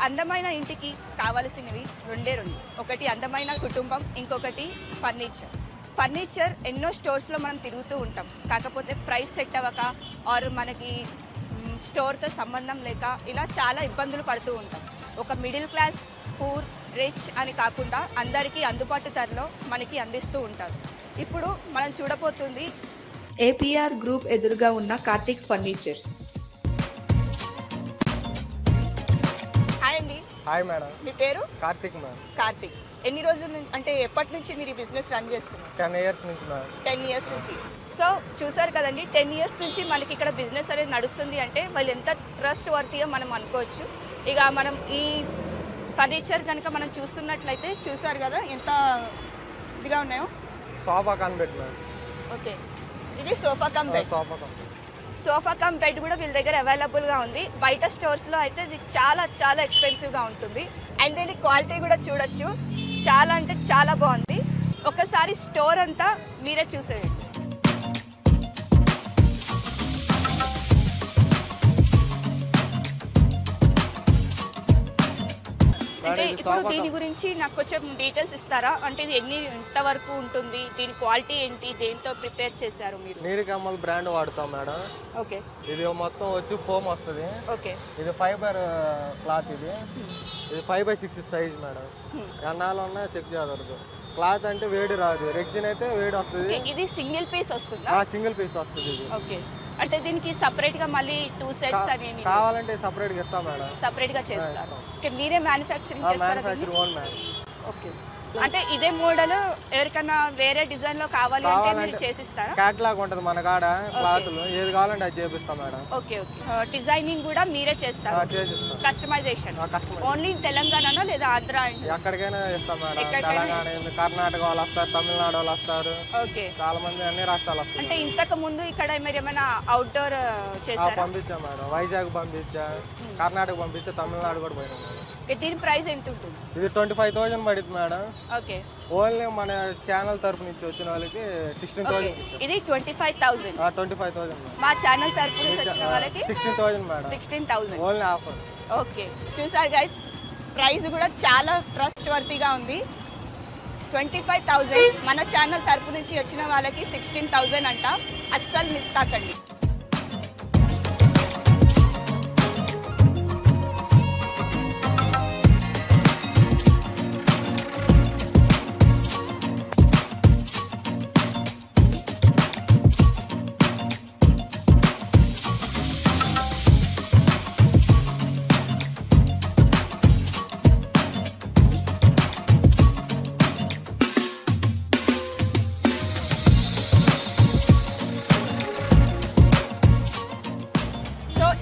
అందమైన ఇంటికి కావాల్సినవి రెండే రెండు. ఒకటి అందమైన కుటుంబం, ఇంకొకటి ఫర్నిచర్. ఫర్నిచర్ ఎన్నో స్టోర్స్లో మనం తిరుగుతూ ఉంటాం, కాకపోతే ప్రైస్ సెట్ అవ్వక ఆర్ మనకి స్టోర్తో సంబంధం లేక ఇలా చాలా ఇబ్బందులు పడుతూ ఉంటాం. ఒక మిడిల్ క్లాస్, పూర్, రిచ్ అని కాకుండా అందరికీ అందుబాటు ధరలో మనకి అందిస్తూ ఉంటారు. ఇప్పుడు మనం చూడబోతుంది ఏపీఆర్ గ్రూప్ ఎదురుగా ఉన్న కార్తిక్ ఫర్నిచర్స్. హాయ్ అండి. Hi madam. మీ పేరు? కార్తిక్ మేడం. కార్తిక్. ఎన్ని రోజుల నుంచి, అంటే ఎప్పటి నుంచి మీరు ఈ బిజినెస్ రన్ చేస్తున్నారు? 10 years నుంచి మేడం. 10 years నుంచి. సో చూసారు కదండి, 10 years నుంచి మనకి ఇక్కడ బిజినెస్ అనేది నడుస్తుంది అంటే వాళ్ళు ఎంత ట్రస్ట్ వర్తీయో మనం అనుకోవచ్చు. ఇక మనం ఈ ఫర్నిచర్ కనుక మనం చూస్తున్నట్లయితే చూసారు కదా ఎంత ఇదిగా ఉన్నాయో. Sofa cum bed madam. Okay, ఇది sofa cum bed. Sofa cum bed కూడా వీళ్ళ దగ్గర అవైలబుల్గా ఉంది. బయట స్టోర్స్లో అయితే ఇది చాలా చాలా ఎక్స్పెన్సివ్గా ఉంటుంది. అండ్ దీని క్వాలిటీ కూడా చూడొచ్చు, చాలా అంటే చాలా బాగుంది. ఒకసారి స్టోర్ అంతా మీరే చూసేయండి. అంటే ఇప్పుడు దీని గురించి నాకు కొంచెం డీటెయిల్స్ ఇస్తారా? అంటే ఇది ఎంత వరకు ఉంటుంది, దీని క్వాలిటీ ఏంటి, దేంతో ప్రిపేర్ చేశారు మీరు? నీడికమ్మల్ బ్రాండ్ వాడతాం మేడం. ఓకే. ఇది మొత్తం వచ్చి ఫోమ్ వస్తుంది. ఓకే. ఇది ఫైబర్ క్లాత్. ఇది 5x6 సైజ్ మేడం. ఎన్నాళ్ళు ఉన్నా చెక్ చేయకూడదు. క్లాత్ అంటే వేడి రాదు, రెగ్జిన్ అయితే వేడి వస్తుంది. ఇది సింగిల్ పీస్ వస్తుందా? సింగిల్ పీస్ వస్తుంది. ఓకే. అంటే దీనికి సపరేట్ గా మళ్ళీ 2 sets అనేవి కావాలంటే సపరేట్ గా ఇస్తాం మేడం. సపరేట్ గా చేస్తారు. ఓకే, మీరే మ్యానుఫ్యాక్చరింగ్ చేస్తారా? Own madam. ఓకే. అంటే ఇదే మోడల్ ఎవరికైనా వేరే డిజైన్ లో కావాలి అంటే మీరు చేసిస్తారా? క్యాటలాగ్ ఉంటది మన కాడ, క్లాత్లు ఏది కావాలంటే అది చేపిస్తాం మేడం. ఓకే. ఓకే. డిజైనింగ్ కూడా మీరే చేస్తారు? చేసిస్తాం. కస్టమైజేషన్ ఓన్లీ తెలంగాణనా లేదా ఆంధ్ర? ఎక్కడికైనా ఇస్తాం మేడం. తెలంగాణ, కర్ణాటక వాళ్ళు వస్తారు, తమిళనాడు వాళ్ళు వస్తారు. ఓకే. చాలా మంది అన్ని రాష్ట్రాలు వస్తారు. అంటే ఇంతకు ముందు ఇక్కడ మీరు ఏమైనా అవుట్డోర్ చేశారా? పంపించాం మేడం. వైజాగ్ పంపించా, కర్ణాటక పంపించా, తమిళనాడు కూడా పోయినాం మేడం. దీని ప్రైస్ ఎంత ఉంటుంది? ఇది 25,000 పడుతుంది మేడం. ఓకే. ఓన్లీ మన ఛానల్ తరపు నుంచి వచ్చిన వాళ్ళకి 16,000. ఇది 25,000. 25,000 మా ఛానల్ తరపు నుంచి వచ్చిన వాళ్ళకి 16,000 మేడం. 16,000 only offer. ఓకే. చూసారు గైస్, ప్రైస్ కూడా చాలా ట్రస్ట్ వర్తీగా ఉంది. 25,000 మన ఛానల్ తరపు నుంచి వచ్చిన వాళ్ళకి 16,000 అంట. అస్సలు మిస్ కాకండి.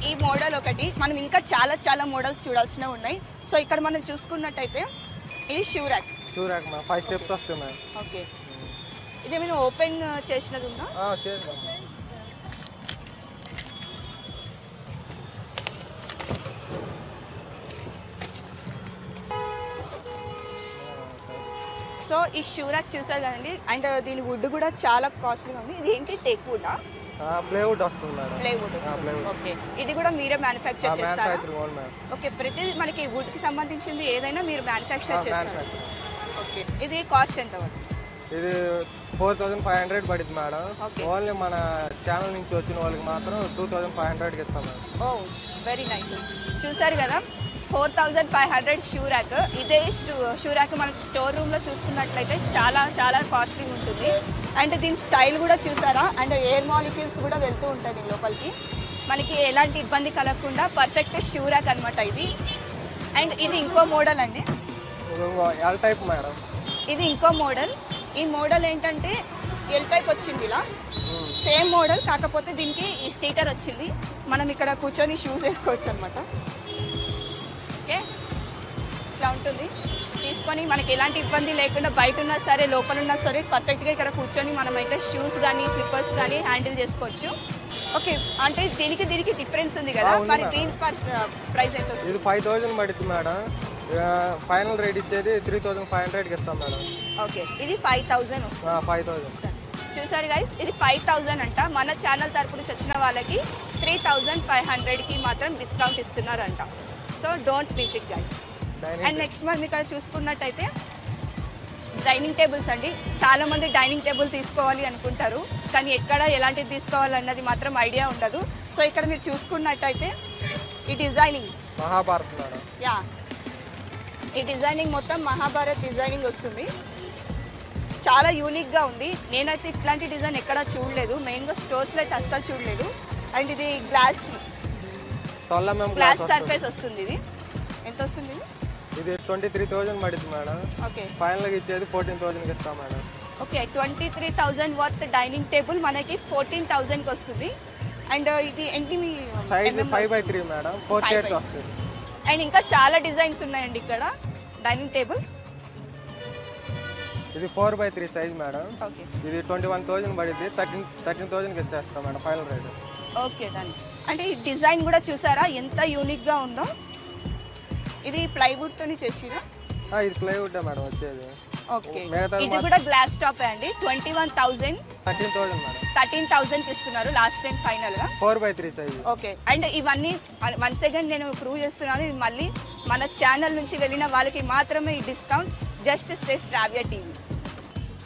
ఈ మోడల్ ఒకటి, మనం ఇంకా చాలా చాలా మోడల్స్ చూడాల్సినవి ఉన్నాయి. సో ఇక్కడ మనం చూసుకున్నట్టయితే ఇది షూ ర్యాక్. 5 స్టెప్స్ వస్తాయి మేడం. ఓకే. ఇది మీరు ఓపెన్ చేసినది ఉందా? చేద్దాం. సో ఈ షూ ర్యాక్ చూసారు కదండి, అండ్ దీని వుడ్ కూడా చాలా కాస్ట్లీగా ఉంది. ఇది ఏంటి, టేక్ వుడా? ప్లేవుడ్ వస్తుంది మేడం. ప్లేవుడ్. ఓకే. ఇది కూడా మీరే మ్యానుఫ్యాక్చర్ చేస్తారా? ఓకే. ప్రతి మనకి వుడ్ కి సంబంధించింది ఏదైనా మీరు మ్యానుఫ్యాక్చర్ చేస్తారా? ఓకే. ఇది కాస్ట్ ఎంత పడుతుంది? ఇది 4,500 పడుతుంది మేడం. ఓన్లీ మన ఛానల్ నుంచి వచ్చిన వాళ్ళకి మాత్రం 2,500కి ఇస్తాం మేడం. Oh, very nice. చూసారు కదా, 4,500 షూ ర్యాక్. ఇదే షూ ర్యాక్ మన స్టోర్ రూమ్లో చూసుకున్నట్లయితే చాలా చాలా కాస్ట్లీ ఉంటుంది. అండ్ దీని స్టైల్ కూడా చూసారా, అండ్ ఎయిర్ మాలిక్యూల్స్ కూడా వెళ్తూ ఉంటాయి దీని లోపలికి. మనకి ఎలాంటి ఇబ్బంది కలగకుండా పర్ఫెక్ట్ షూ ర్యాక్ అనమాట ఇది. అండ్ ఇది ఇంకో మోడల్ అండి, ఎల్ టైప్ మేడం. ఇది ఇంకో మోడల్. ఈ మోడల్ ఏంటంటే ఎల్ టైప్ వచ్చింది, ఇలా సేమ్ మోడల్, కాకపోతే దీనికి ఈ సీటర్ వచ్చింది. మనం ఇక్కడ కూర్చొని షూస్ వేసుకోవచ్చు అనమాట. ఓకే, ఇట్లా ఉంటుంది. తీసుకొని మనకి ఎలాంటి ఇబ్బంది లేకుండా బయట ఉన్నా సరే లోపల ఉన్నా సరే పర్ఫెక్ట్గా ఇక్కడ కూర్చొని మనమైతే షూస్ కానీ స్లిప్పర్స్ కానీ హ్యాండిల్ చేసుకోవచ్చు. ఓకే. అంటే దీనికి డిఫరెన్స్ ఉంది కదా, మరి దీని ప్రైస్ ఎంత వస్తుంది? ఇది 5,000 పడుతుంది మేడం. ఫైనల్ రేట్ ఇచ్చేది 3,500కి ఇస్తాం మేడం. ఓకే. ఇది 5,000 వస్తుంది. 5,000. చూసారు గైస్, ఇది 5,000 అంట. మన ఛానల్ తరపు నుంచి వచ్చిన వాళ్ళకి 3,500కి మాత్రం డిస్కౌంట్ ఇస్తున్నారంట. So don't miss it guys. And next మనం ఇక్కడ చూసుకున్నట్టయితే డైనింగ్ టేబుల్స్ అండి. చాలామంది డైనింగ్ టేబుల్ తీసుకోవాలి అనుకుంటారు, కానీ ఎక్కడ ఎలాంటిది తీసుకోవాలన్నది మాత్రం ఐడియా ఉండదు. సో ఇక్కడ మీరు చూసుకున్నట్టయితే ఈ డిజైనింగ్ మహాభారత్ మేడం. యా, ఈ డిజైనింగ్ మొత్తం మహాభారత్ డిజైనింగ్ వస్తుంది. చాలా యూనిక్గా ఉంది. నేనైతే ఇట్లాంటి డిజైన్ ఎక్కడా చూడలేదు, మెయిన్గా స్టోర్స్లో అయితే అస్సలు చూడలేదు. అండ్ ఇది గ్లాస్ సర్ఫేస్ వస్తుంది. ఇది ఎంత వస్తుంది? ఇది 23,000 పడుతుంది మేడం. ఓకే, ఫైనల్గా ఇచ్చేది 14,000కి ఇస్తాం madam. Okay, 23,000 worth dining table మనకి 14,000కి వస్తుంది. అండ్ ఇది ఏంటి మీ సైజ్ 5x3 మేడం, 4 చైర్స్ వస్తుంది. అండ్ ఇంకా చాలా డిజైన్స్ ఉన్నాయండి ఇక్కడ డైనింగ్ టేబుల్స్. ఇది 4x3 సైజ్ మేడం. ఓకే, ఇది 21,000 పడింది, 13,000కి ఇచ్చేస్తాం madam final rate. Okay done. అంటే ఈ డిజైన్ కూడా చూసారా ఎంత యూనిక్గా ఉందో. ఇది ప్లైవుడ్తోని చేసిరా? ఇది ప్లైవుడ్ మేడం వచ్చేది. ఓకే, ఇది కూడా గ్లాస్ టాప్ అండి. 21,000 13,000 మేడం, 13,000కి ఇస్తున్నారు లాస్ట్ టైం ఫైనల్గా. 4x3 size. ఓకే, అండ్ ఇవన్నీ వన్స్ అగైన్ నేను ప్రూవ్ చేస్తున్నాను, ఇది మళ్ళీ మన ఛానల్ నుంచి వెళ్ళిన వాళ్ళకి మాత్రమే ఈ డిస్కౌంట్. జస్ట్ స్టే శ్రావ్య టీవీ.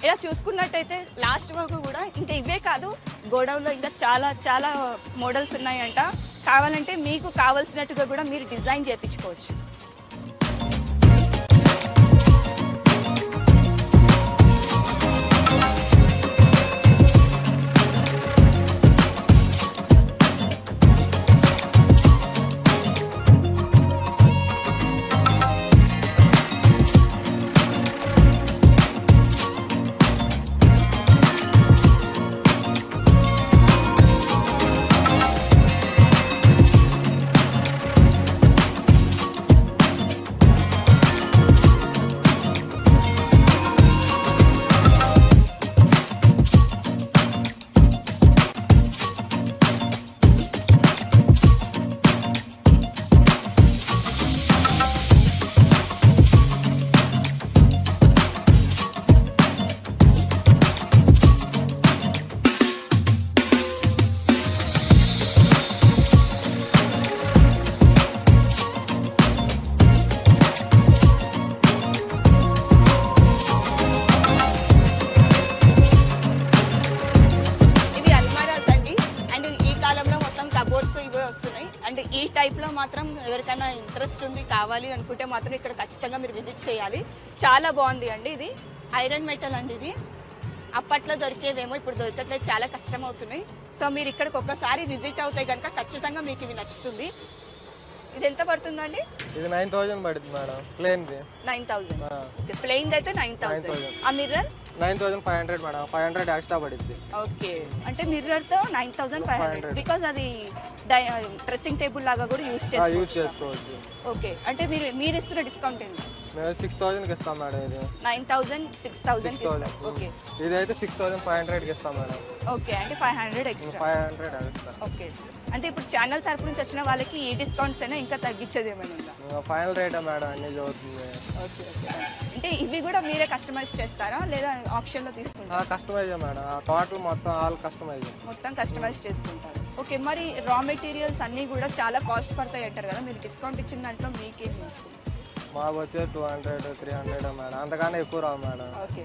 ఇలా చూసుకున్నట్టయితే లాస్ట్ వరకు కూడా ఇంకా ఇవే కాదు, గోడౌన్లో ఇంకా చాలా చాలా మోడల్స్ ఉన్నాయంట. కావాలంటే మీకు కావాల్సినట్టుగా కూడా మీరు డిజైన్ చేయించుకోవచ్చు. అండ్ ఈ టైప్లో మాత్రం ఎవరికైనా ఇంట్రెస్ట్ ఉంది కావాలి అనుకుంటే మాత్రం ఇక్కడ ఖచ్చితంగా మీరు విజిట్ చేయాలి. చాలా బాగుంది అండి. ఇది ఐరన్ మెటల్ అండి. ఇది అప్పట్లో దొరికేవేమో ఇప్పుడు దొరకట్లేదు, చాలా కష్టం అవుతున్నాయి. సో మీరు ఇక్కడికి ఒక్కసారి విజిట్ అవుతాయి కనుక ఖచ్చితంగా మీకు ఇవి నచ్చుతుంది. ఇది ఎంత పడుతుందండి? ఇది 9,000 పడుతుంది మేడం, ప్లేన్ది 9,000. ప్లెయిన్ అయితే 9,000. ఆ మిర్రర్ 9,500 మేడం, 500 ఎక్స్ట్రా పడుద్ది. ఓకే, అంటే మిర్రర్తో 9,500 బికాజ్ అది డ్రెస్సింగ్ టేబుల్ లాగా కూడా యూజ్ చేసుకోవచ్చు. ఓకే, అంటే మీరు ఇస్తున్న డిస్కౌంట్ ఏంటి? మేము 6,000కి ఇస్తాం మేడం. ఇది 9,000 6,000కి ఇస్తాం. ఓకే, ఇది అయితే 6,500కి ఇస్తాం మేడం. ఓకే, అంటే 500 ఎక్స్ట్రా. 500 ఎక్స్ట్రా. ఓకే, అంటే ఇప్పుడు ఛానల్ తరపు నుంచి వచ్చిన వాళ్ళకి ఈ డిస్కౌంట్స్ అయినా ఇంకా తగ్గించేది ఏమైనా ఉందా? ఫైనల్ రేట్ మేడం అన్ని చదువుతుంది. ఓకే, అంటే ఇవి కూడా మీరే కస్టమైజ్ చేస్తారా లేదా ఆప్షన్లో తీసుకుంటారా? కస్టమైజ్ మేడం, టోటల్ మొత్తం ఆల్ కస్టమైజ్. మొత్తం కస్టమైజ్ చేసుకుంటారు. ఓకే, మరి రా మెటీరియల్స్ అన్నీ కూడా చాలా కాస్ట్ పడతాయి అంటారు కదా, మీరు డిస్కౌంట్ ఇచ్చిన దాంట్లో మీకేం వస్తుంది? మాకు వచ్చే 200 300 మేడం, అంతకన్నా ఎక్కువ రావు మేడం. ఓకే,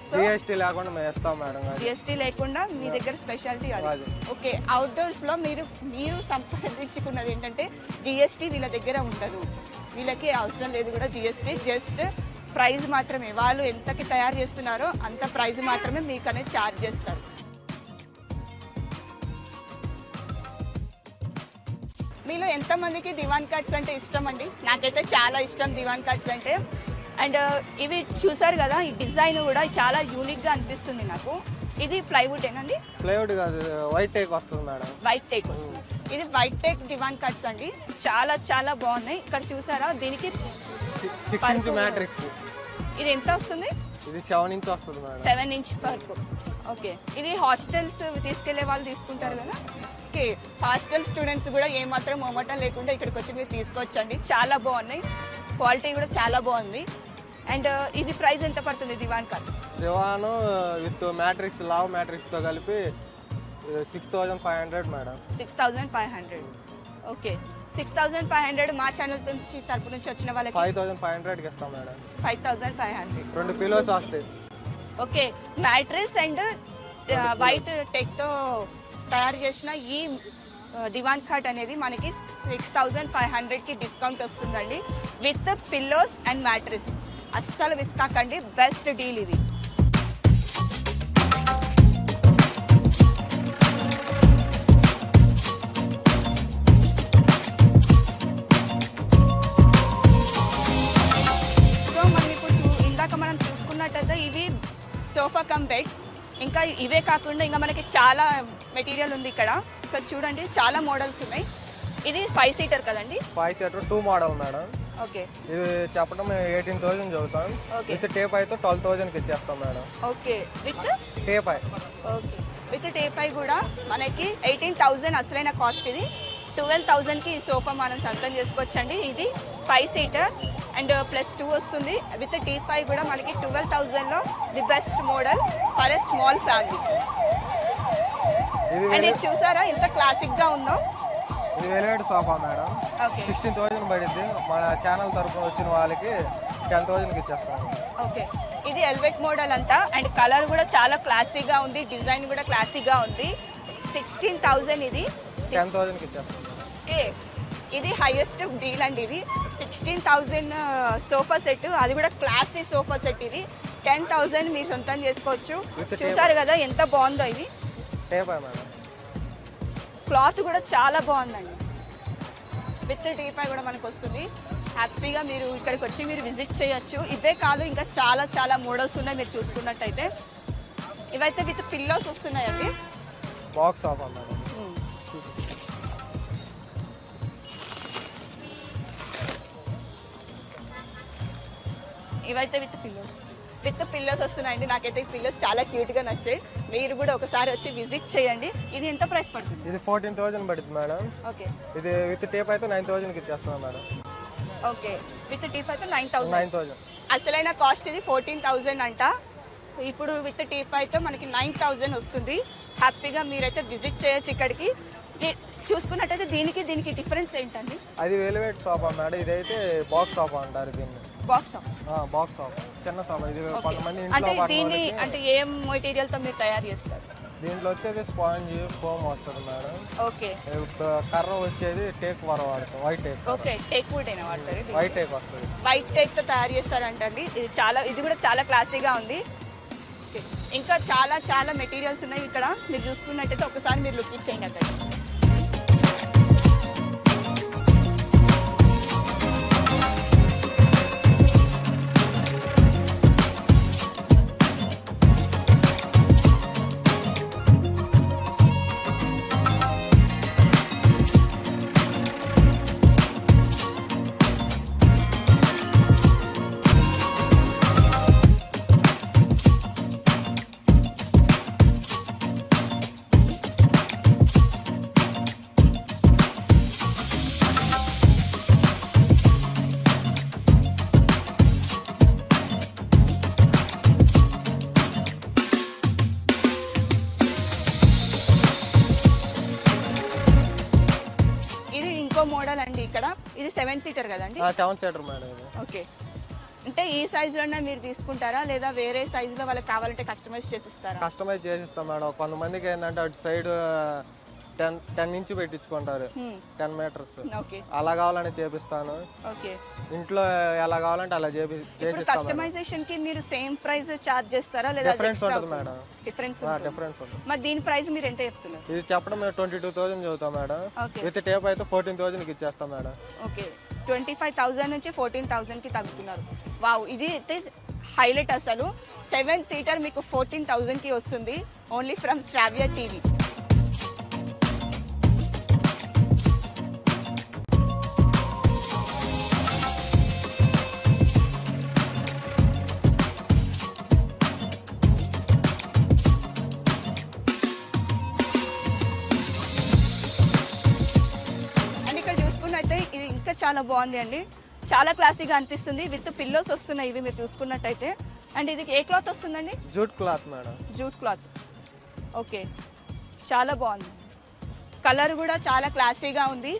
జిఎస్టీ లేకుండా మేము ఇస్తాం మేడం. జిఎస్టీ లేకుండా మీ దగ్గర స్పెషాలిటీ అది. ఓకే, అవుట్డోర్స్లో మీరు సంపాదించుకున్నది ఏంటంటే జిఎస్టీ వీళ్ళ దగ్గర ఉండదు, వీళ్ళకి అవసరం లేదు కూడా జిఎస్టీ. జస్ట్ ప్రైస్ మాత్రమే, వాళ్ళు ఎంతకి తయారు చేస్తున్నారో అంత ప్రైస్ మాత్రమే మీకు అనేది ఛార్జ్ చేస్తారు. మీలో ఎంతమందికి దివాన్ కట్స్ అంటే ఇష్టం అండి? నాకైతే చాలా ఇష్టం దివాన్ కట్స్ అంటే. అండ్ ఇవి చూసారు కదా, ఈ డిజైన్ కూడా చాలా యూనిక్గా అనిపిస్తుంది నాకు. ఇది ప్లైవుడ్ ఏనండి? ప్లైవుడ్ కాదు, వైట్ టేక్ వస్తుంది మేడం. వైట్ టేక్ వస్తుంది. ఇది వైట్ టేక్ దివాన్ కట్స్ అండి, చాలా చాలా బాగున్నాయి. ఇక్కడ చూసారా, దీనికి 6 ఇంచ్ మ్యాట్రిక్స్. ఇది ఎంత వస్తుంది? ఇది 7 ఇంచ్ వస్తుంది మేడం. 7 ఇంచ్ వరకు. ఓకే, ఇది హాస్టల్స్ తీసుకెళ్లే వాళ్ళు తీసుకుంటారు కదా. ఓకే, హాస్టల్ స్టూడెంట్స్ కూడా ఏమాత్రం మొమ్మటం లేకుండా ఇక్కడికి వచ్చి మీరు తీసుకోవచ్చండి. చాలా బాగున్నాయి, క్వాలిటీ కూడా చాలా బాగుంది. అండ్ ఇది ప్రైస్ ఎంత పడుతుంది దివాన్ కట్? దివాను విత్ మ్యాట్రిక్స్, లావ్ మ్యాట్రిక్స్తో కలిపి 6,500 మేడం. 6,500. ఓకే, 6,500 మా ఛానల్ నుంచి తరపు నుంచి వచ్చిన వాళ్ళకి 5,500కి ఇస్తాం మేడం. 5,500. 2 పిల్లోస్ వస్తాయి. ఓకే, మ్యాట్రెస్ అండ్ వైట్ టెక్తో తయారు చేసిన ఈ దివాన్ కాట్ అనేది మనకి 6,500కి డిస్కౌంట్ వస్తుందండి విత్ పిల్లోస్ అండ్ మ్యాట్రెస్. అస్సలు మిస్ కాకండి, బెస్ట్ డీల్ ఇది. సో మనం ఇప్పుడు ఇందాక మనం చూసుకున్నట్టయితే ఇవి సోఫా కమ్ బెడ్. ఇంకా ఇవే కాకుండా ఇంకా మనకి చాలా మెటీరియల్ ఉంది ఇక్కడ. సో చూడండి, చాలా మోడల్స్ ఉన్నాయి. ఇది 5 సీటర్ కదండి? 5 సీటర్ 2 మోడల్ మేడం. ఓకే, ఇది చెప్పడం 18,000 చదువుతాం. విత్ టేప్ అయితే 12,000కి ఇచ్చేస్తాం మేడం. ఓకే, విత్ టేప్ అయి. ఓకే, విత్ టేప్ అయి కూడా మనకి 18,000 అసలైన కాస్ట్. ఇది 12,000కి ఈ సోఫా మనం సొంతం చేసుకోవచ్చండి. ఇది 5 సీటర్ అండ్ +2 వస్తుంది. విత్ టేప్ అయి కూడా మనకి 12,000లో the best model for a small family. And ఇది చూసారా ఎంత క్లాసిక్గా ఉందో. ఇది వెల్వెట్ సోఫా మేడం. ఓకే, 16,000 పడింది. మన ఛానల్ తరఫున వచ్చిన వాళ్ళకి 10,000కి ఇచ్చేస్తాను. ఓకే, ఇది ఎల్వెట్ మోడల్ అంట. అండ్ కలర్ కూడా చాలా క్లాసీగా ఉంది, డిజైన్ కూడా క్లాసీగా ఉంది. 16,000 ఇది 10,000కి ఇచ్చేస్తాను. ఓకే, ఇది హైయెస్ట్ డీల్ అండి. ఇది 16,000 సోఫా సెట్, అది కూడా క్లాసీ సోఫా సెట్. ఇది 10,000 మీరు సొంతం చేసుకోవచ్చు. చూసారు కదా ఎంత బాగుందో. ఇది టేప్ అయి మేడం. క్లాత్ కూడా చాలా బాగుందండి. విత్ టీపై కూడా మనకు వస్తుంది. హ్యాపీగా మీరు ఇక్కడికి వచ్చి మీరు విజిట్ చేయొచ్చు. ఇవే కాదు, ఇంకా చాలా చాలా మోడల్స్ ఉన్నాయి. మీరు చూసుకున్నట్టయితే ఇవైతే విత్ పిల్లోస్ వస్తున్నాయండి. Box sofa madam. ఇవైతే విత్ పిల్లోస్ వస్తున్నాయండి. నాకైతే ఈ పిల్లోస్ చాలా క్యూట్గా నచ్చాయి. మీరు కూడా ఒకసారి వచ్చి విజిట్ చేయండి. ఇది ఎంత ప్రైస్ పడుతుంది? ఇది 14,000 పడుతుంది మేడం. ఓకే, ఇది విత్ టేప్ అయితే 9,000కి ఇచ్చేస్తాం మేడం. ఓకే, విత్ టీప్ అయితే 9,000. 9,000 అసలైన కాస్ట్ ఇది 14,000 అంట. ఇప్పుడు విత్ టీప్ అయితే మనకి 9,000 వస్తుంది. హ్యాపీగా మీరైతే విజిట్ చేయొచ్చు ఇక్కడికి. చూసుకున్నట్టయితే దీనికి డిఫరెన్స్ ఏంటండి? అది వెల్వెట్ సోఫా మేడం. ఇదైతే బాక్స్ సోఫా అంటారు దీన్ని. బాక్స్ బాక్స్ సోఫా, చిన్న సోఫా. ఇది కొంతమంది అంటే ఇంట్లో దీన్ని అంటే ఏ మెటీరియల్తో మీరు తయారు చేస్తారు? దీంట్లో వచ్చేది స్పాంజ్ ఫోమ్ వస్తుంది మేడం. ఓకే, కర్ర వచ్చేది టేక్ వర వాడతాం, white take. Okay, teak wood అయినా వాడతారు. వైట్ టేక్ వస్తుంది. వైట్ టేక్తో తయారు చేస్తారంటండి. ఇది కూడా చాలా క్లాసీగా ఉంది. ఇంకా చాలా చాలా మెటీరియల్స్ ఉన్నాయి ఇక్కడ. మీరు చూసుకున్నట్టయితే ఒకసారి మీరు లుక్ ఇచ్చేయండి అక్కడ. మోడల్ అండి. ఇక్కడ ఇది 7 సీటర్ కదండి? 7 సీటర్ మేడం. ఓకే, అంటే ఈ సైజులోనే మీరు తీసుకుంటారా లేదా వేరే సైజులో వాళ్ళకి కావాలంటే కస్టమైజ్ చేసిస్తారా? కస్టమైజ్ చేసిస్తాం మేడం. కొంతమందికి ఏంటంటే అటు సైడ్ 10 ఇంచ్ పెట్టించుకుంటారు, 10 మీటర్స్. అలా కావాలని చేపిస్తాను. ఇంట్లో ఎలా కావాలంటే అలా చేపిస్తాను. కస్టమైజేషన్ కి మీరు సేమ్ ప్రైస్ చార్జ్ చేస్తారా లేదా డిఫరెన్స్ ఉంటుంది మేడం? డిఫరెన్స్ ఉంటుంది. మరి దీని ప్రైస్ మీరు ఎంత చెప్తున్నారు? ఇది చెప్పడం 22,000 చదువుతాం మేడం. విత్ టేప్ అయితే 14,000కి ఇచ్చేస్తాం మేడం. ఓకే, 25,000 నుంచి 14,000కి తగ్గుతున్నారు. వావ్, ఇది అయితే హైలైట్. అసలు 7 సీటర్ మీకు 14,000కి వస్తుంది ఓన్లీ ఫ్రమ్ శ్రావ్య టీవీ. ఇది ఇంకా చాలా బాగుంది అండి, చాలా క్లాసీగా అనిపిస్తుంది. విత్ పిల్లోస్ వస్తున్నాయి ఇవి మీరు చూసుకున్నట్టయితే. అండ్ ఇది ఏ క్లాత్ వస్తుందండి? Jute cloth madam. Jute cloth. Okay, చాలా బాగుంది. కలర్ కూడా చాలా క్లాసీగా ఉంది,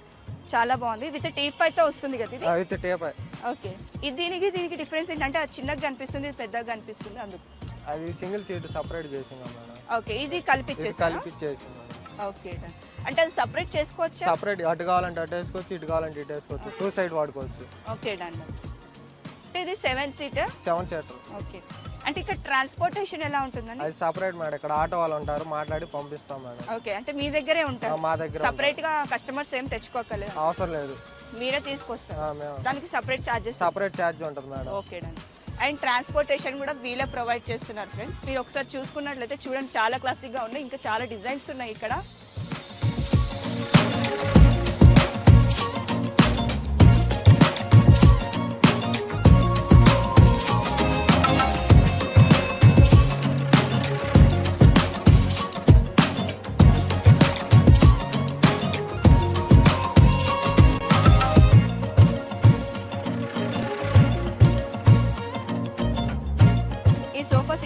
చాలా బాగుంది. విత్ టీప్ అయితే వస్తుంది కదా ఇది? With tape. ఓకే. ఇది దీనికి డిఫరెన్స్ ఏంటంటే అది చిన్నగా కనిపిస్తుంది, ఇది పెద్దగా కనిపిస్తుంది అందుకు. అది సింగిల్ సీట్ సెపరేట్ చేసింది మేడం. ఓకే. ఇది కలిపిచ్చేసి. ఓకే. అంటే అది సెపరేట్ చేసుకోవచ్చా? సెపరేట్, అటు కావాలంటే అటు వేసుకోవచ్చు, ఇటు కావాలంటే ఇటు వేసుకోవచ్చు. 2 సైడ్ వాడుకోవచ్చు. Okay done. అంటే ఇది 7 సీటర్. ఓకే. అంటే ఇక్కడ ట్రాన్స్పోర్టేషన్ ఎలా ఉంటుందండి? అది సెపరేట్ మేడం. ఇక్కడ ఆటో వాళ్ళు ఉంటారు, మాట్లాడి పంపిస్తాం మేడం. ఓకే. అంటే మీ దగ్గరే ఉంటారు? మా దగ్గర. సెపరేట్ గా కస్టమర్స్ ఏం తెచ్చుకోకలేదు? అవసరం లేదు, మీరే తీసుకొస్తారు. దానికి సెపరేట్ ఛార్జ్ ఉంటుంది madam. Okay done. And transportation కూడా వీళ్ళే ప్రొవైడ్ చేస్తున్నారు ఫ్రెండ్స్. మీరు ఒకసారి చూసుకున్నట్లయితే చూడండి, చాలా క్లాసిక్గా ఉన్నాయి, ఇంకా చాలా డిజైన్స్ ఉన్నాయి ఇక్కడ.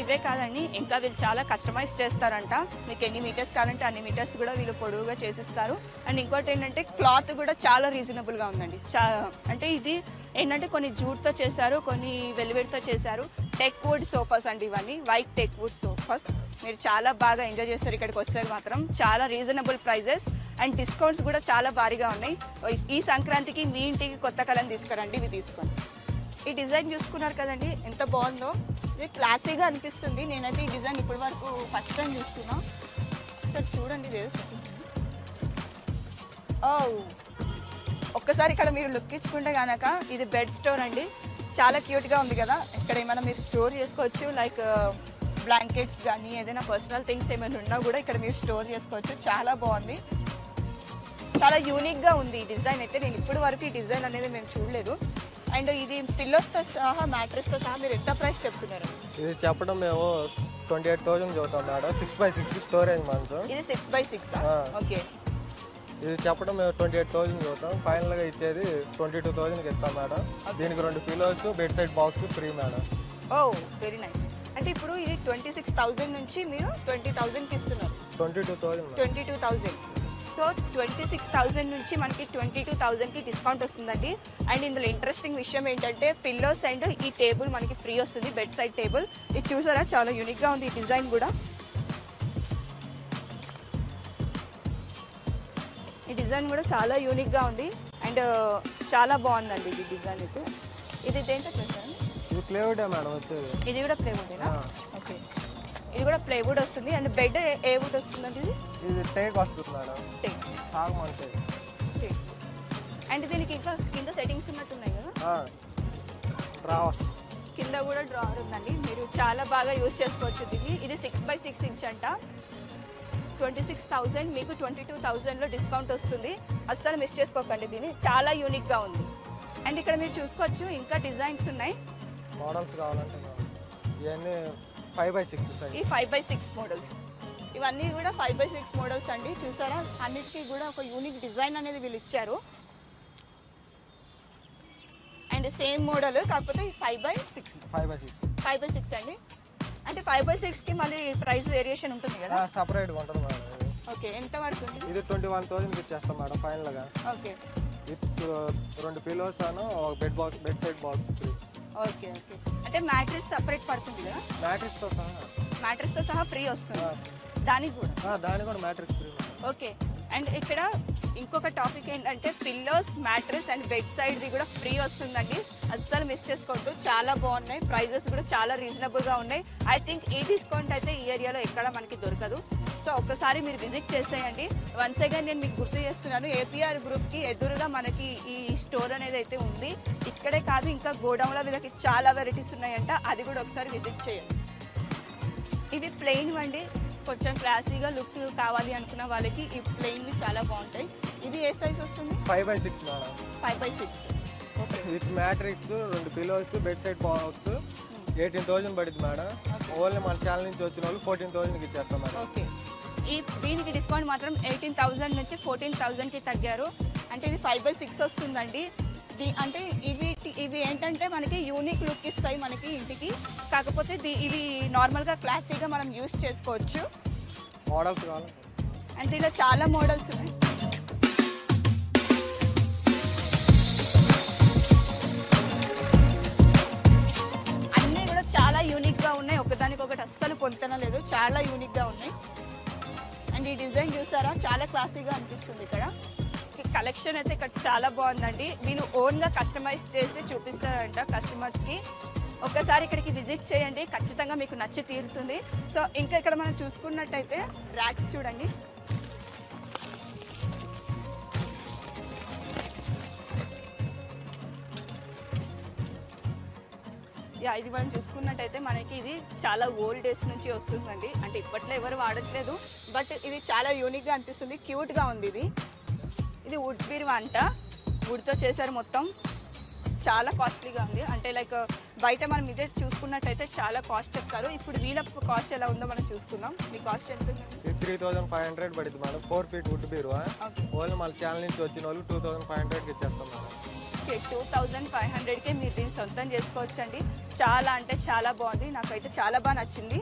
ఇవే కాదండి, ఇంకా వీళ్ళు చాలా కస్టమైజ్ చేస్తారంట. మీకు ఎన్ని మీటర్స్ కావాలంటే అన్ని మీటర్స్ కూడా వీళ్ళు పొడవుగా చేసిస్తారు. అండ్ ఇంకోటి ఏంటంటే క్లాత్ కూడా చాలా రీజనబుల్గా ఉందండి. అంటే ఇది ఏంటంటే కొన్ని జూట్తో చేశారు, కొన్ని వెల్వెట్తో చేశారు. టెక్ వుడ్ సోఫాస్ అండి ఇవన్నీ, వైట్ టెక్ వుడ్ సోఫాస్. మీరు చాలా బాగా ఎంజాయ్ చేస్తారు ఇక్కడికి వస్తే మాత్రం. చాలా రీజనబుల్ ప్రైజెస్ అండ్ డిస్కౌంట్స్ కూడా చాలా భారీగా ఉన్నాయి. ఈ సంక్రాంతికి మీ ఇంటికి కొత్త కళను తీసుకురండి, ఇవి తీసుకోండి. ఈ డిజైన్ చూసుకున్నారు కదండి, ఎంత బాగుందో. ఇది క్లాసీగా అనిపిస్తుంది. నేనైతే ఈ డిజైన్ ఇప్పటి వరకు ఫస్ట్ టైం చూస్తున్నా. సార్ చూడండి, ఒక్కసారి ఇక్కడ మీరు లుక్ ఇచ్చుకుంటే కనుక ఇది బెడ్ స్టోర్ అండి. చాలా క్యూట్గా ఉంది కదా. ఇక్కడ ఏమైనా మీరు స్టోర్ చేసుకోవచ్చు, లైక్ బ్లాంకెట్స్ కానీ ఏదైనా పర్సనల్ థింగ్స్ ఏమైనా ఉన్నా కూడా ఇక్కడ మీరు స్టోర్ చేసుకోవచ్చు. చాలా బాగుంది, చాలా యూనిక్గా ఉంది ఈ డిజైన్ అయితే. నేను ఇప్పటి వరకు ఈ డిజైన్ అనేది మేము చూడలేదు. అండ్ ఇది పిల్లోస్తో సహా మ్యాట్రెస్తో సహా మీరు ఎంత ప్రైస్ చెప్తున్నారు? ఇది చెప్పడం మేము 28,000 చూస్తాం మేడం. 6x6 స్టోరేజ్ మంచం. ఇది 6x6. ఓకే. ఇది చెప్పడం మేము 28,000 చూస్తాం. ఫైనల్గా ఇచ్చేది 22,000కి ఇస్తాం మేడం. దీనికి 2 pillows, bed side box free madam. Oh very nice. అంటే ఇప్పుడు ఇది 26,000 నుంచి మీరు 20,000కి ఇస్తున్నారు. 22,000. సో 26,000 నుంచి మనకి 22,000కి డిస్కౌంట్ వస్తుందండి. అండ్ ఇందులో ఇంట్రెస్టింగ్ విషయం ఏంటంటే పిల్లోస్ అండ్ ఈ టేబుల్ మనకి ఫ్రీ వస్తుంది, బెడ్ సైడ్ టేబుల్. ఇది చూసారా, చాలా యూనిక్గా ఉంది ఈ డిజైన్ కూడా. ఈ డిజైన్ కూడా చాలా యూనిక్గా ఉంది అండ్ చాలా బాగుందండి ఈ డిజైన్ అయితే. ఇది దేంతో చేస్తారండి? ఇది ప్లేవుడ్ మేడం వచ్చేది. ఇది కూడా ప్లేవుడేనా? ఓకే. ఇది కూడా ప్లేవుడ్ వస్తుంది. అండ్ బెడ్ ఏ వుడ్ వస్తుందండి? ఇది టేక్ వస్తుంది మేడం. టేక్. అండ్ దీనికి ఇంకా కింద సెట్టింగ్స్ ఉన్నట్టున్నాయి కదా. కింద కూడా డ్రావర్ ఉందండి. మీరు చాలా బాగా యూజ్ చేసుకోవచ్చు దీన్ని. ఇది 6x6 ఇంచ్ అంట. 26,000 మీకు 22,000లో డిస్కౌంట్ వస్తుంది. అస్సలు మిస్ చేసుకోకండి దీన్ని, చాలా యూనిక్గా ఉంది. అండ్ ఇక్కడ మీరు చూసుకోవచ్చు ఇంకా డిజైన్స్ ఉన్నాయి. మోడల్స్ కావాలంటే ఇవన్నీ 5x6 సైజ్. ఈ 5x6 మోడల్స్ ఇవన్నీ కూడా 5x6 మోడల్స్ అండి. చూసారా, అన్నిటికీ కూడా ఒక యూనిక్ డిజైన్ అనేది వీళ్ళు ఇచ్చారు. అండ్ సేమ్ మోడల్ కాకపోతే 5x6 అండి. అంటే 5x6కి మళ్ళీ ప్రైస్ వేరియేషన్ ఉంటుంది కదా? సెపరేట్గా ఉంటుంది మేడం. ఓకే. ఎంత పడుతుంది? ఇది 21,000కి ఇచ్చేస్తాం మేడం ఫైనల్గా. ఓకే. విత్ 2 పిల్లోస్ అను ఒక bed side box. Okay. Okay. అంటే మ్యాట్రెస్ సెపరేట్ పడుతుంది కదా? మ్యాట్రెస్తో సహా ఫ్రీ వస్తుంది దానికి కూడా మ్యాట్రెస్ ఫ్రీ. ఓకే. అండ్ ఇక్కడ ఇంకొక టాపిక్ ఏంటంటే పిల్లోస్, మ్యాట్రెస్ అండ్ బెడ్ సైడ్ది కూడా ఫ్రీ వస్తుందండి. అస్సలు మిస్ చేసుకోవద్దు, చాలా బాగున్నాయి. ప్రైజెస్ కూడా చాలా రీజనబుల్గా ఉన్నాయి. ఐ థింక్ ఈ డిస్కౌంట్ అయితే ఈ ఏరియాలో ఎక్కడ మనకి దొరకదు. సో ఒక్కసారి మీరు విజిట్ చేసేయండి. వన్స్ అగైన్ నేను మీకు గుర్తు చేస్తున్నాను, ఏపీఆర్ గ్రూప్కి ఎదురుగా మనకి ఈ స్టోర్ అనేది అయితే ఉంది. ఇక్కడే కాదు, ఇంకా గోడౌన్లో వీళ్ళకి చాలా వెరైటీస్ ఉన్నాయంట, అది కూడా ఒకసారి విజిట్ చేయండి. ఇవి ప్లెయిన్ అండి, కొంచెం క్లాసీగా లుక్ కావాలి అనుకున్న వాళ్ళకి ఈ ప్లెయిన్వి చాలా బాగుంటాయి. ఇది ఏ సైజ్ వస్తుంది? 5x6 madam. 5x6. Okay. With matrix, 2 pillows, bed side box 18,000 పడింది మేడం. ఓన్లీ మన ఛానల్ నుంచి వచ్చిన వాళ్ళు 14,000కి ఇచ్చేస్తాం మేడం. ఓకే. దీనికి డిస్కౌంట్ మాత్రం 18,000 నుంచి 14,000కి తగ్గారు. అంటే ఇది 5x6 వస్తుందండి. అంటే ఇవి ఏంటంటే మనకి యూనిక్ లుక్ ఇస్తాయి మనకి ఇంటికి. కాకపోతే ఇవి నార్మల్గా క్లాసీగా మనం యూస్ చేసుకోవచ్చు. మోడల్స్ కావాలి అండ్ దీంట్లో చాలా మోడల్స్ ఉన్నాయి. పొంతన లేదు, చాలా యూనిక్గా ఉన్నాయి. అండ్ ఈ డిజైన్ చూసారా, చాలా క్లాసీగా అనిపిస్తుంది. ఇక్కడ కలెక్షన్ అయితే ఇక్కడ చాలా బాగుందండి. వీళ్ళు ఓన్గా కస్టమైజ్ చేసి చూపిస్తారంట కస్టమర్స్కి. ఒక్కసారి ఇక్కడికి విజిట్ చేయండి, ఖచ్చితంగా మీకు నచ్చి తీరుతుంది. సో ఇంకా ఇక్కడ మనం చూసుకున్నట్టయితే ర్యాక్స్ చూడండి. ఇది మనం చూసుకున్నట్టయితే మనకి ఇది చాలా ఓల్డ్ డేస్ నుంచి వస్తుందండి. అంటే ఇప్పట్లో ఎవరు వాడట్లేదు, బట్ ఇది చాలా యూనిక్గా అనిపిస్తుంది, క్యూట్గా ఉంది. ఇది వుడ్ బీరువా అంట, వుడ్తో చేశారు మొత్తం. చాలా కాస్ట్లీగా ఉంది. అంటే లైక్ బయట మనం ఇదే చూసుకున్నట్టయితే చాలా కాస్ట్ చెప్తారు. ఇప్పుడు వీళ్ళ కాస్ట్ ఎలా ఉందో మనం చూసుకుందాం. మీ కాస్ట్ ఎంత ఉందండి? 3500 పడుతుంది మేడం. 4 ఫీట్ వుడ్ బీరువా. ఓన్లీ మన ఛానల్ నుంచి వచ్చిన వాళ్ళు 2500కి ఇచ్చేస్తాం మేడం. 2500కే మీరు దీన్ని సొంతం చేసుకోవచ్చు అండి. చాలా అంటే చాలా బాగుంది, నాకైతే చాలా బాగా నచ్చింది.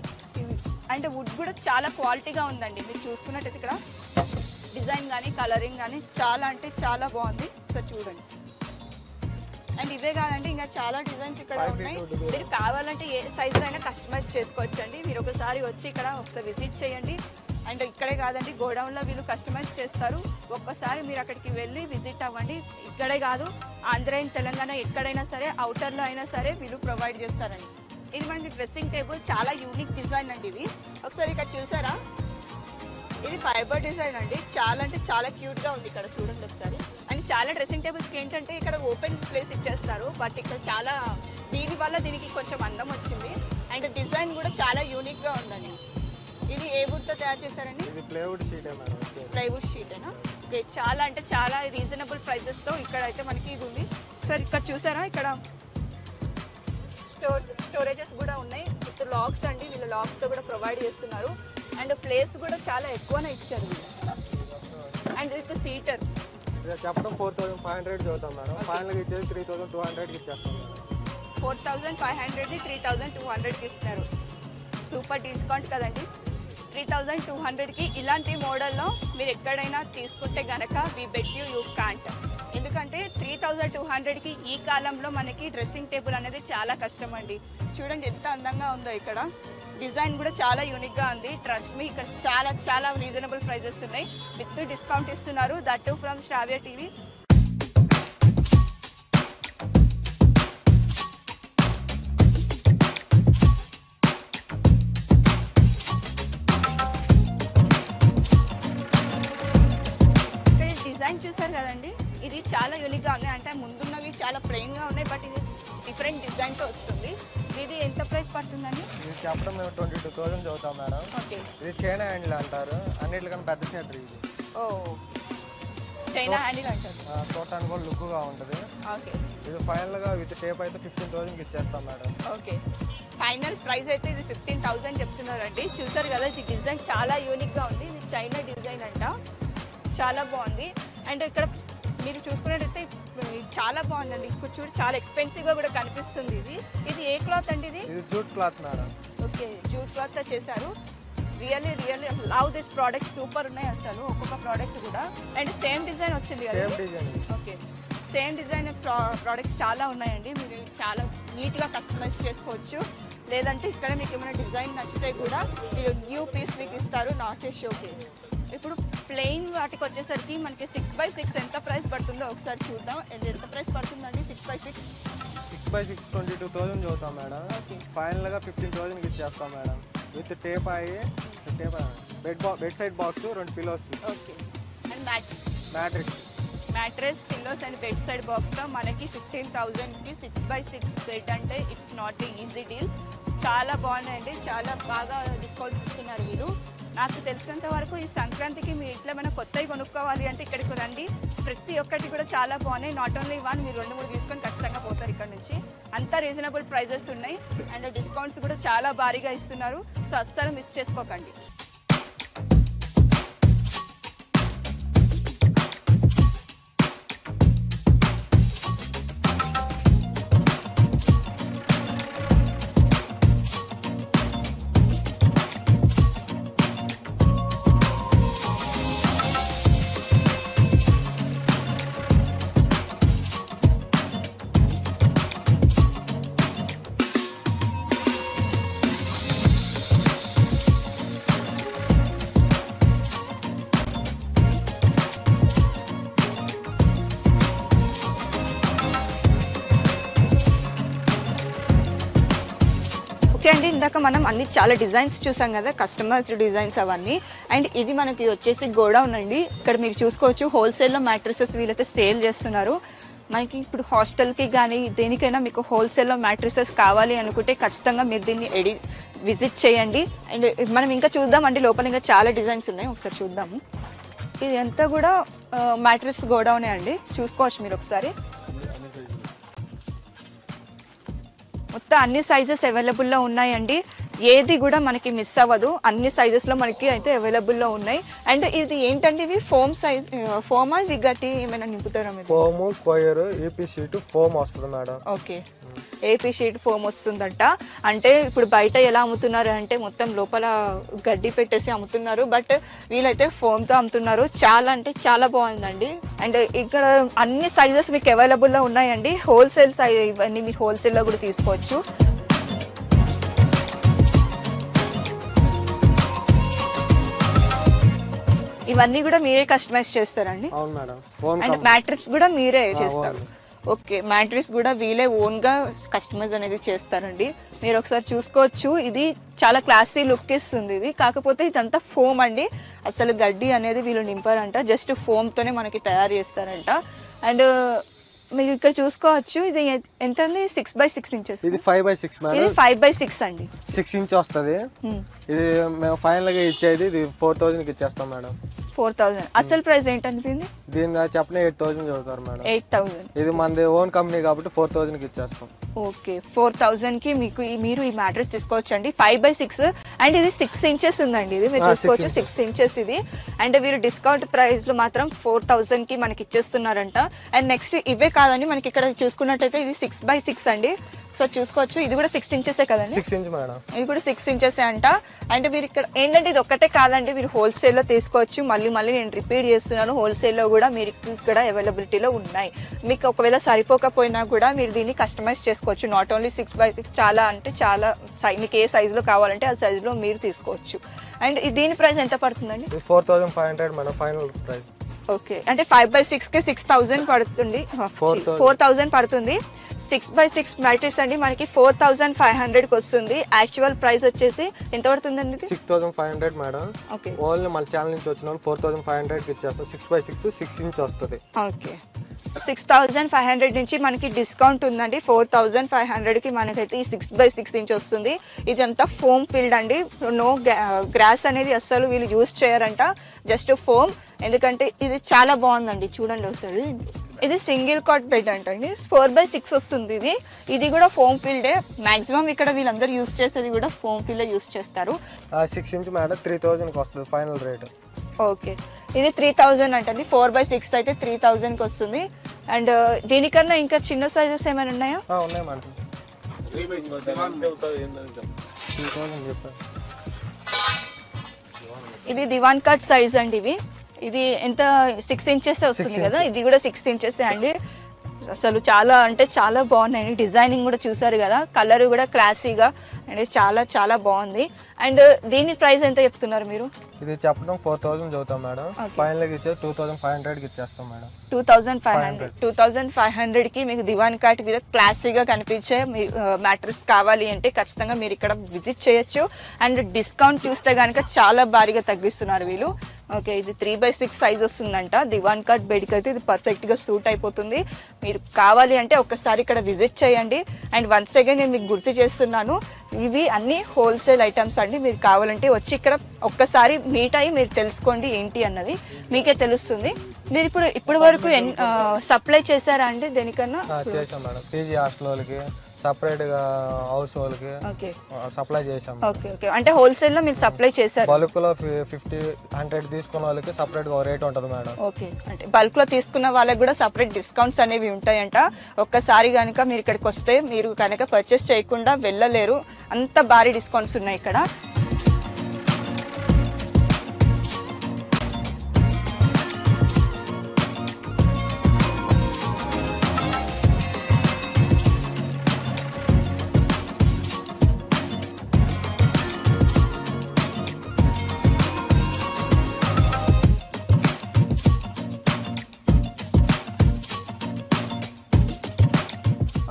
అండ్ వుడ్ కూడా చాలా క్వాలిటీగా ఉందండి. మీరు చూసుకున్నట్టయితే ఇక్కడ డిజైన్ కానీ కలరింగ్ కానీ చాలా అంటే చాలా బాగుంది. సో చూడండి. అండ్ ఇవే కాదండి, ఇంకా చాలా డిజైన్స్ ఇక్కడ ఉన్నాయి. మీరు కావాలంటే ఏ సైజులో అయినా కస్టమైజ్ చేసుకోవచ్చు అండి. మీరు ఒకసారి వచ్చి ఇక్కడ ఒకసారి విజిట్ చేయండి. అండ్ ఇక్కడే కాదండి, గోడౌన్లో వీళ్ళు కస్టమైజ్ చేస్తారు. ఒక్కసారి మీరు అక్కడికి వెళ్ళి విజిట్ అవ్వండి. ఇక్కడే కాదు, ఆంధ్ర అండ్ తెలంగాణ ఎక్కడైనా సరే, అవుటర్లో అయినా సరే వీళ్ళు ప్రొవైడ్ చేస్తారండి. ఇది మనకి డ్రెస్సింగ్ టేబుల్, చాలా యూనిక్ డిజైన్ అండి ఇది. ఒకసారి ఇక్కడ చూసారా, ఇది ఫైబర్ డిజైన్ అండి. చాలా అంటే చాలా క్యూట్గా ఉంది. ఇక్కడ చూడండి ఒకసారి. అండ్ చాలా డ్రెస్సింగ్ టేబుల్స్కి ఏంటంటే ఇక్కడ ఓపెన్ ప్లేస్ ఇచ్చేస్తారు, బట్ ఇక్కడ చాలా దీనివల్ల దీనికి కొంచెం అందం వచ్చింది. అండ్ డిజైన్ కూడా చాలా యూనిక్గా ఉందండి. ఇది ఏ వుడ్తో తయారు చేశారండి? ఇది ప్లైవుడ్ షీటే మేడం. ప్లైవుడ్ షీటేనా? ఓకే. చాలా అంటే చాలా రీజనబుల్ ప్రైజెస్తో ఇక్కడ అయితే మనకి ఇది ఉంది. సార్ ఇక్కడ చూసారా, ఇక్కడ స్టోరేజెస్ కూడా ఉన్నాయి విత్ లాక్స్ అండి. వీళ్ళు లాక్స్తో కూడా ప్రొవైడ్ చేస్తున్నారు. అండ్ ప్లేస్ కూడా చాలా ఎక్కువనే ఇచ్చారు. అండ్ విత్ సీటర్ చెప్పడం 4500 చదువుతాం మేడం. ఫైనల్గా ఇచ్చేది 3200కి ఇచ్చేస్తాం మేడం. 4500ని 3200కి ఇస్తున్నారు. సూపర్ డిస్కౌంట్ కదండి. 3200కి ఇలాంటి మోడల్లో మీరు ఎక్కడైనా తీసుకుంటే గనక వి బెట్ యూ కాంట్. ఎందుకంటే 3200కి ఈ కాలంలో మనకి డ్రెస్సింగ్ టేబుల్ అనేది చాలా కష్టం అండి. చూడండి ఎంత అందంగా ఉందో. ఇక్కడ డిజైన్ కూడా చాలా యూనిక్గా ఉంది. ట్రస్ట్ మీ, ఇక్కడ చాలా చాలా రీజనబుల్ ప్రైజెస్ ఉన్నాయి. విత్ డిస్కౌంట్ ఇస్తున్నారు. That too from Shravya TV. Design చూసారు కదండి, ఇది చాలా యూనిక్గా ఉంది. అంటే ముందున్నవి చాలా ప్లెయిన్గా ఉన్నాయి, బట్ ఇది డిఫరెంట్ డిజైన్తో వస్తుంది. ఇది ఎంత ప్రైస్ పడుతుందండి? ఇది చెప్పడం మేము 22,000 చదువుతాం మేడం. ఓకే. ఇది చైనా హ్యాండిల్ అంటారు, అన్నిటికన్నా పెద్ద షటర్ ఇది. ఓ, చైనా హ్యాండిల్ అంటారు. చూడటానికి కూడా లుక్గా ఉంటుంది. ఓకే. ఇది ఫైనల్గా విత్ టేప్ అయితే 15,000కి ఇచ్చేస్తాం మేడం. ఓకే. ఫైనల్ ప్రైస్ అయితే ఇది 15,000 చెప్తున్నారండి. చూసారు కదా, ఇది డిజైన్ చాలా యూనిక్గా ఉంది. ఇది చైనా డిజైన్ అంట, చాలా బాగుంది. అండ్ ఇక్కడ మీరు చూసుకున్నట్టయితే చాలా బాగుందండి. చూడు, చాలా ఎక్స్పెన్సివ్గా కూడా కనిపిస్తుంది. ఇది ఏ క్లాత్ అండి? ఇది jute cloth madam. Okay, jute క్లాత్తో చేశారు. Really love this product. Super ఉన్నాయి అసలు ఒక్కొక్క ప్రోడక్ట్ కూడా. అండ్ సేమ్ డిజైన్ వచ్చింది కదా? Same design. Okay, same design products చాలా ఉన్నాయండి. మీరు చాలా నీట్గా కస్టమైజ్ చేసుకోవచ్చు. లేదంటే ఇక్కడ మీకు ఏమైనా డిజైన్ నచ్చితే కూడా మీరు న్యూ పీస్ మీకు ఇస్తారు, నాట్ ఏ షో కేస్. ఇప్పుడు ప్లెయిన్ వాటికి వచ్చేసరికి మనకి 6x6 ఎంత ప్రైస్ పడుతుందో ఒకసారి చూద్దాం. ఎంత ప్రైస్ పడుతుందండి 6x6? 6x6 22,000 చదువుతాం మేడం. ఫైనల్గా 15,000కి ఇచ్చేస్తాం మేడం. విత్ టేప్ అయ్యి bed side box, 2 pillows. Okay. And mattress, pillows and bed side బాక్స్తో మనకి 15,000కి 6x6 బెడ్ అంటే it's not a easy deal. చాలా బాగున్నాయండి, చాలా బాగా డిస్కౌంట్స్ ఇస్తున్నారు వీళ్ళు. నాకు తెలిసినంత వరకు ఈ సంక్రాంతికి మీ ఇంట్లో ఏమైనా కొత్తవి కొనుక్కోవాలి అంటే ఇక్కడికి రండి. ప్రతి ఒక్కటి కూడా చాలా బాగున్నాయి. నాట్ ఓన్లీ వన్, మీరు 2-3 తీసుకొని ఖచ్చితంగా పోతారు ఇక్కడ నుంచి. అంతా రీజనబుల్ ప్రైజెస్ ఉన్నాయి. అండ్ డిస్కౌంట్స్ కూడా చాలా భారీగా ఇస్తున్నారు. సో అస్సలు మిస్ చేసుకోకండి. అండి ఇందాక మనం అన్ని చాలా డిజైన్స్ చూసాం కదా, కస్టమైజ్డ్ డిజైన్స్ అవన్నీ. అండ్ ఇది మనకి వచ్చేసి గోడౌన్ అండి. ఇక్కడ మీరు చూసుకోవచ్చు హోల్సేల్లో మ్యాట్రిసెస్ వీళ్ళైతే సేల్ చేస్తున్నారు. మనకి ఇప్పుడు హాస్టల్కి కానీ దేనికైనా మీకు హోల్సేల్లో మ్యాట్రిసెస్ కావాలి అనుకుంటే ఖచ్చితంగా మీరు దీన్ని విజిట్ చేయండి. అండ్ మనం ఇంకా చూద్దామండి, లోపల ఇంకా చాలా డిజైన్స్ ఉన్నాయి, ఒకసారి చూద్దాము. ఇది అంతా కూడా మ్యాట్రిస్ గోడౌనే అండి, చూసుకోవచ్చు మీరు ఒకసారి. మొత్తం అన్ని సైజెస్ అవైలబుల్లో ఉన్నాయండి, ఏది కూడా మనకి మిస్ అవ్వదు, అన్ని సైజెస్లో మనకి అయితే అవైలబుల్లో ఉన్నాయి. అండ్ ఇది ఏంటంటే ఇవి ఫోమ్ సైజ్, ఫోమా ఇది గట్టి ఏమైనా నింపుతారా మీరు? Foam coir EP sheet foam వస్తుంది మేడం. ఓకే, ఏపీ షీట్ ఫోమ్ వస్తుందంట. అంటే ఇప్పుడు బయట ఎలా అమ్ముతున్నారు అంటే మొత్తం లోపల గడ్డి పెట్టేసి అమ్ముతున్నారు, బట్ వీళ్ళైతే ఫోమ్తో అమ్ముతున్నారు. చాలా అంటే చాలా బాగుందండి. అండ్ ఇక్కడ అన్ని సైజెస్ మీకు అవైలబుల్లో ఉన్నాయండి, హోల్సేల్ సైజ్ ఇవన్నీ మీరు హోల్సేల్లో కూడా తీసుకోవచ్చు. ఇవన్నీ కూడా మీరే కస్టమైజ్ చేస్తారండి? అవును మేడం. అండ్ మ్యాట్రిక్స్ కూడా మీరే చేస్తారు? ఓకే, మ్యాట్రిక్స్ కూడా వీళ్ళే ఓన్గా కస్టమైజ్ అనేది చేస్తారండి. మీరు ఒకసారి చూసుకోవచ్చు, ఇది చాలా క్లాసీ లుక్ ఇస్తుంది ఇది. కాకపోతే ఇదంతా ఫోమ్ అండి, అసలు గడ్డి అనేది వీళ్ళు నింపారంట, జస్ట్ ఫోమ్తోనే మనకి తయారు చేస్తారంట. అండ్ మీరు ఇక్కడ చూసుకోవచ్చు, ఇది ఎంత అండి? 6x6 inches. ఇది 5x6 మేడం. ఇది 5x6 అండి, 6 ఇంచ్ వస్తుంది. ఇది మేము ఫైనల్ గా ఇచ్చేది ఇది 4000కి ఇచ్చేస్తాం మేడం. 4000. అసలు ప్రైస్ ఏంటండి దీని చెప్పిన 8000 చదువుతారు మేడం. 8000. ఇది మనది ఓన్ కంపెనీ కాబట్టి 4000కి ఇచ్చేస్తాం. ఓకే, 4000కి మీకు మీరు ఈ మ్యాట్రెస్ తీసుకోవచ్చండి. 5x6 అండ్ ఇది 6 ఇంచెస్ ఉందండి, ఇది మీరు చూసుకోవచ్చు 6 ఇంచెస్ ఇది. అండ్ వీరు డిస్కౌంట్ ప్రైస్ లో మాత్రం 4000కి మనకి ఇచ్చేస్తున్నారంట. అండ్ నెక్స్ట్ ఇవే కాదండి, మనకి ఇక్కడ చూసుకున్నట్టయితే ఇది 6x6 అండి. సో చూసుకోవచ్చు, ఇది కూడా 6 ఇంచెసే కదండి? 6 ఇంచ్ మేడం. ఇది కూడా 6 ఇంచెసే అంట. అండ్ మీరు ఇక్కడ ఏంటంటే ఇది ఒక్కటే కాదండి, మీరు హోల్సేల్లో తీసుకోవచ్చు. మళ్ళీ నేను రిపీట్ చేస్తున్నాను, హోల్సేల్లో కూడా మీరు ఇక్కడ అవైలబిలిటీలో ఉన్నాయి. మీకు ఒకవేళ సరిపోకపోయినా కూడా మీరు దీన్ని కస్టమైజ్ చేసుకోవచ్చు. నాట్ ఓన్లీ 6x6, చాలా అంటే చాలా మీకు ఏ సైజులో కావాలంటే ఆ సైజులో మీరు తీసుకోవచ్చు. అండ్ దీని ప్రైస్ ఎంత పడుతుందండి? 4500 మేడం ఫైనల్ ప్రైస్. ఓకే, అంటే 5x6కి 6000 పడుతుంది, 4000 పడుతుంది. 6x6 మ్యాట్రిక్స్ అండి మనకి 4500కి వస్తుంది. యాక్చువల్ ప్రైస్ వచ్చేసి ఎంత పడుతుందండి? 6500 మేడం. ఓకే, ఓన్లీ మన ఛానల్ నుంచి వచ్చిన 4500కి ఇచ్చేస్తాం. 6x6 6 ఇంచ్ వస్తుంది. ఓకే, 6500 నుంచి మనకి డిస్కౌంట్ ఉందండి. 4500కి మనకైతే ఈ 6x6 ఇంచ్ వస్తుంది. ఇదంతా ఫోమ్ ఫీల్డ్ అండి, నో గ్రాస్ అనేది అస్సలు వీళ్ళు యూజ్ చేయరంట, జస్ట్ ఫోమ్. ఎందుకంటే ఇది చాలా బాగుందండి, చూడండి ఒకసారి. ఇది సింగిల్ కాట్ బెడ్ అంటండి, 4x6 వస్తుంది. ఇది కూడా ఫోమ్ ఫీల్డే. మాక్సిమం ఇక్కడ వీళ్ళందరూ యూజ్ చేసేది కూడా ఫోమ్ ఫీల్డే యూజ్ చేస్తారు. 6 ఇంచ్ మేడం 3000కి వస్తుంది ఫైనల్ రేట్. ఓకే, ఇది 3000 అంటండి. 4x6 అయితే 3000కి వస్తుంది. అండ్ దీనికన్నా ఇంకా చిన్న సైజెస్ ఏమైనా ఉన్నాయా? ఉన్నాయి మేడం. ఇది దివాన్ కట్ సైజ్ అండి. ఇది ఎంత 6 ఇంచెస్ వస్తుంది కదా, ఇది కూడా 6 ఇంచెస్ అండి. అసలు చాలా అంటే చాలా బాగున్నాయండి, డిజైనింగ్ కూడా చూసారు కదా, కలర్ కూడా క్లాసీగా అండ్ చాలా చాలా బాగుంది. అండ్ దీని ప్రైస్ ఎంత చెప్తున్నారు మీరు? ఇది చెప్పడం 4000 చదువుతాం మేడం, ఫైనల్ గా ఇచ్చే 2500కి ఇచ్చేస్తాం మేడం. 2500కి మీకు దివాన్ కాట్ మీద క్లాసీగా కనిపించే మ్యాట్రిక్స్ కావాలి అంటే ఖచ్చితంగా మీరు ఇక్కడ విజిట్ చేయొచ్చు. అండ్ డిస్కౌంట్ చూస్తే కనుక చాలా భారీగా తగ్గిస్తున్నారు వీళ్ళు. ఓకే, ఇది 3x6 సైజ్ వస్తుందంట. దివాన్ కాట్ బెడ్కి అయితే ఇది పర్ఫెక్ట్గా సూట్ అయిపోతుంది. మీరు కావాలి అంటే ఒక్కసారి ఇక్కడ విజిట్ చేయండి. అండ్ వన్స్ అగైన్ నేను మీకు గుర్తు చేస్తున్నాను, ఇవి అన్ని హోల్సేల్ ఐటమ్స్ అండి. మీరు కావాలంటే వచ్చి ఇక్కడ ఒక్కసారి మీట్ అయ్యి మీరు తెలుసుకోండి ఏంటి అన్నది, మీకే తెలుస్తుంది. మీరు ఇప్పుడు వరకు సప్లై చేశారా అండి దేనికన్నా? చేసాం మేడం, పీజీ హాస్టల్ వాళ్ళకి సపరేట్గా హౌస్ వాళ్ళకి సప్లై చేసాం. ఓకే ఓకే, అంటే హోల్సేల్లో మీరు సప్లై చేశారు. బల్క్లో 50-100 తీసుకున్న వాళ్ళకి సపరేట్గా రేట్ ఉంటుంది మేడం. ఓకే, అంటే బల్క్లో తీసుకున్న వాళ్ళకి కూడా సపరేట్ డిస్కౌంట్స్ అనేవి ఉంటాయంట. ఒక్కసారి కనుక మీరు ఇక్కడికి వస్తే మీరు కనుక పర్చేస్ చేయకుండా వెళ్ళలేరు, అంత భారీ డిస్కౌంట్స్ ఉన్నాయి ఇక్కడ.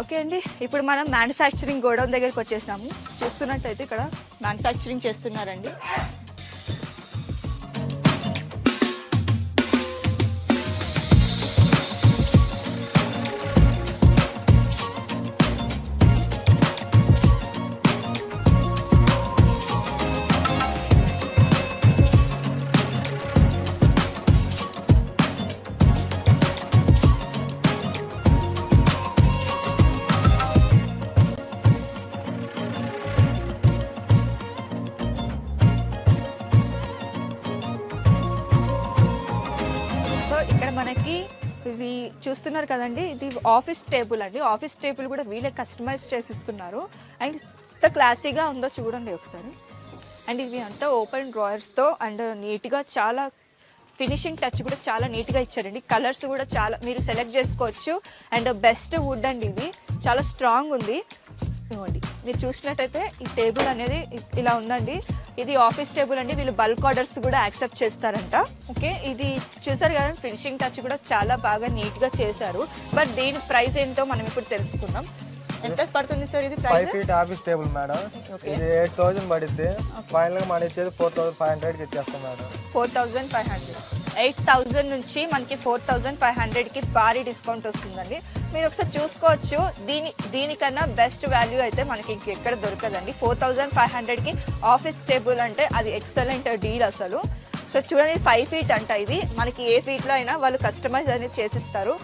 ఓకే, ఓకే అండి, ఇప్పుడు మనం మ్యానుఫ్యాక్చరింగ్ గోడౌన్ దగ్గరికి వచ్చేసాము. చూస్తున్నట్టయితే ఇక్కడ మ్యానుఫ్యాక్చరింగ్ చేస్తున్నారండి. ఇక్కడ మనకి ఇవి చూస్తున్నారు కదండి, ఇది ఆఫీస్ టేబుల్ అండి. ఆఫీస్ టేబుల్ కూడా వీళ్ళే కస్టమైజ్ చేసిస్తున్నారు. అండ్ ఎంత క్లాసీగా ఉందో చూడండి ఒకసారి. అండ్ ఇవి అంతా ఓపెన్ డ్రాయర్స్తో అండ్ నీట్గా చాలా ఫినిషింగ్ టచ్ కూడా చాలా నీట్గా ఇచ్చారండి. కలర్స్ కూడా చాలా మీరు సెలెక్ట్ చేసుకోవచ్చు. అండ్ బెస్ట్ వుడ్ అండి, ఇది చాలా స్ట్రాంగ్ ఉంది. ఇవ్వండి, మీరు చూసినట్టయితే ఈ టేబుల్ అనేది ఇలా ఉందండి. ఇది ఆఫీస్ టేబుల్ అండి. వీళ్ళు బల్క్ ఆర్డర్స్ కూడా యాక్సెప్ట్ చేస్తారంట. ఓకే, ఇది చూసారు కదా, ఫినిషింగ్ టచ్ కూడా చాలా బాగా నీట్గా చేశారు. బట్ దీని ప్రైస్ ఏంటో మనం ఇప్పుడు తెలుసుకుందాం. ఎంత పడుతుంది సార్ ఇది price? 5 feet office table madam. ఇది 8,000 పడుద్ది. ఫైనల్ గా మనం ఇచ్చేది 4,500 కి ఇచ్చేస్తాం మేడం. 4,500. 8,000 నుంచి మనకి 4,500 కి భారీ డిస్కౌంట్ వస్తుందండి. మీరు ఒకసారి చూసుకోవచ్చు. దీనికన్నా బెస్ట్ వాల్యూ అయితే మనకి ఇంకెక్కడ దొరకదండి. 4,500 కి ఆఫీస్ టేబుల్ అంటే అది ఎక్సలెంట్ డీల్ అసలు. సో చూడండి, 5 feet అంట. ఇది మనకి ఏ ఫీట్లో అయినా వాళ్ళు కస్టమైజ్ అనేది చేసిస్తారు.